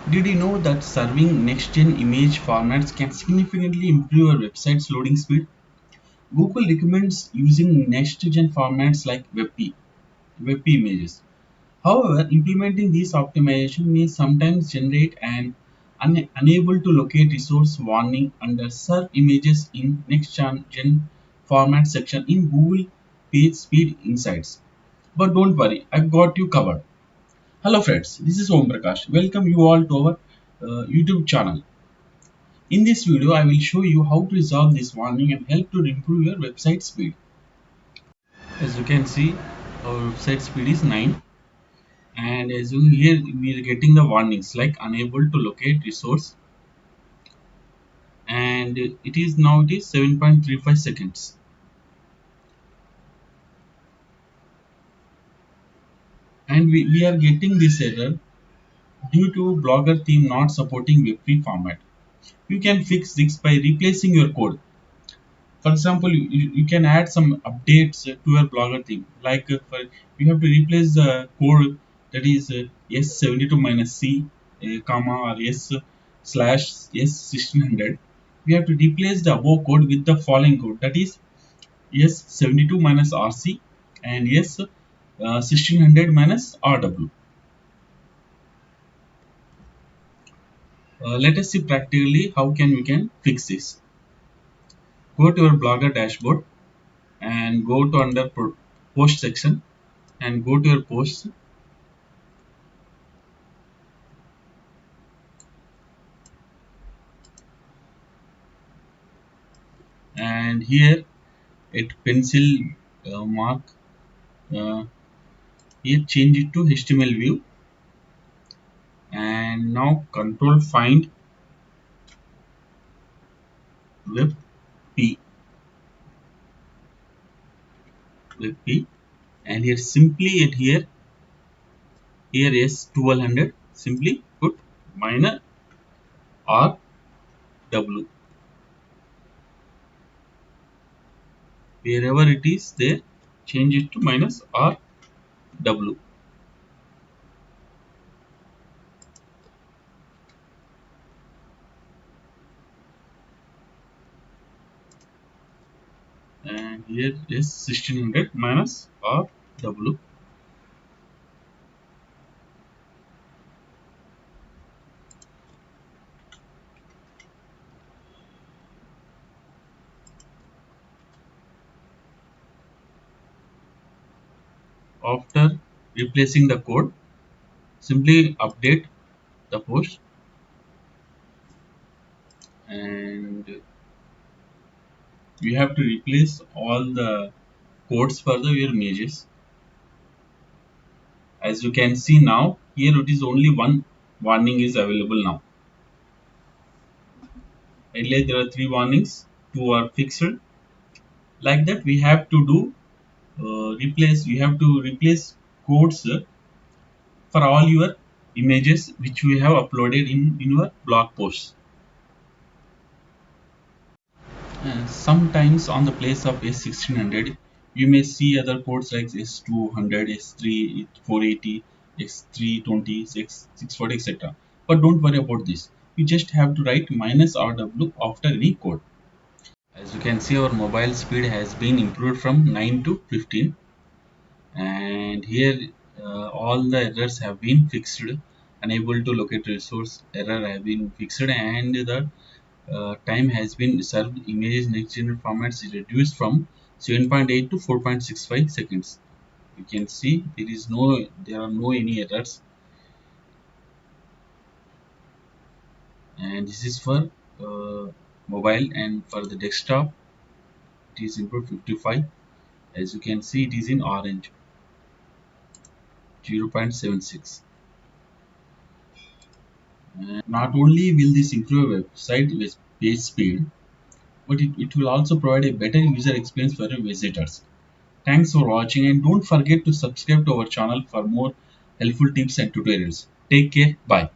Did you know that serving next-gen image formats can significantly improve your website's loading speed? Google recommends using next-gen formats like WebP Images. However, implementing these optimization may sometimes generate an unable to locate resource warning under Serve Images in next-gen format section in Google Page Speed Insights. But don't worry, I've got you covered. Hello friends, this is Om Prakash. Welcome you all to our YouTube channel. In this video, I will show you how to resolve this warning and help to improve your website speed. As you can see, our website speed is 9, and as you here we are getting the warnings like unable to locate resource, and it is 7.35 seconds. And we are getting this error due to Blogger theme not supporting WebP format. You can fix this by replacing your code. For example, you can add some updates to your blogger theme, like you have to replace the code that is s72 minus c comma or s slash s1600. We have to replace the above code with the following code, that is s72 minus rc and s 1600 minus rw. Let us see practically how we can fix this. Go to your blogger dashboard and go to under post section and go to your posts, and here at pencil mark, uh, here change it to HTML view, and now control find web p and here simply at here is 1200, simply put minor r w wherever it is there, change it to minus r w. And here is 1600 minus r w. After replacing the code, simply update the post, and you have to replace all the codes for your images. As you can see now, here it is only one warning is available now. Earlier there are three warnings, two are fixed. Like that we have to do we have to replace codes for all your images which we have uploaded in your blog posts. Sometimes on the place of S1600, you may see other codes like S200, S3, 480, X320, X640, etc. But don't worry about this. You just have to write minus RW after any code. As you can see, our mobile speed has been improved from 9 to 15, and here all the errors have been fixed. Unable to locate resource error have been fixed, and the time has been served image next gen formats is reduced from 7.8 to 4.65 seconds. You can see there are no any errors, and this is for mobile, and for the desktop it is improved 55. As you can see, it is in orange 0.76. And not only will this improve your website with page speed, but it will also provide a better user experience for your visitors. Thanks for watching, and don't forget to subscribe to our channel for more helpful tips and tutorials. Take care. Bye.